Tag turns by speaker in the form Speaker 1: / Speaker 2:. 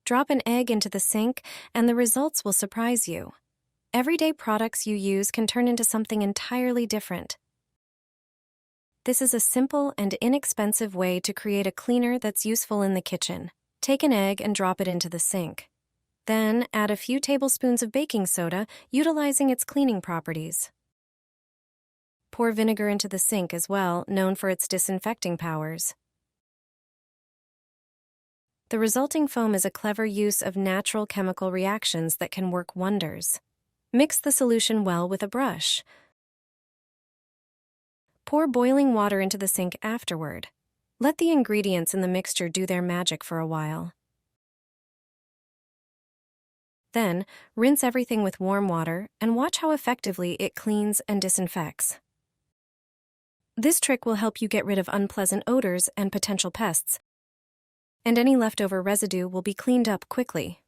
Speaker 1: Drop an egg into the sink, and the results will surprise you. Everyday products you use can turn into something entirely different. This is a simple and inexpensive way to create a cleaner that's useful in the kitchen. Take an egg and drop it into the sink. Then add a few tablespoons of baking soda, utilizing its cleaning properties. Pour vinegar into the sink as well, known for its disinfecting powers. The resulting foam is a clever use of natural chemical reactions that can work wonders. Mix the solution well with a brush. Pour boiling water into the sink afterward. Let the ingredients in the mixture do their magic for a while. Then, rinse everything with warm water and watch how effectively it cleans and disinfects. This trick will help you get rid of unpleasant odors and potential pests, and any leftover residue will be cleaned up quickly.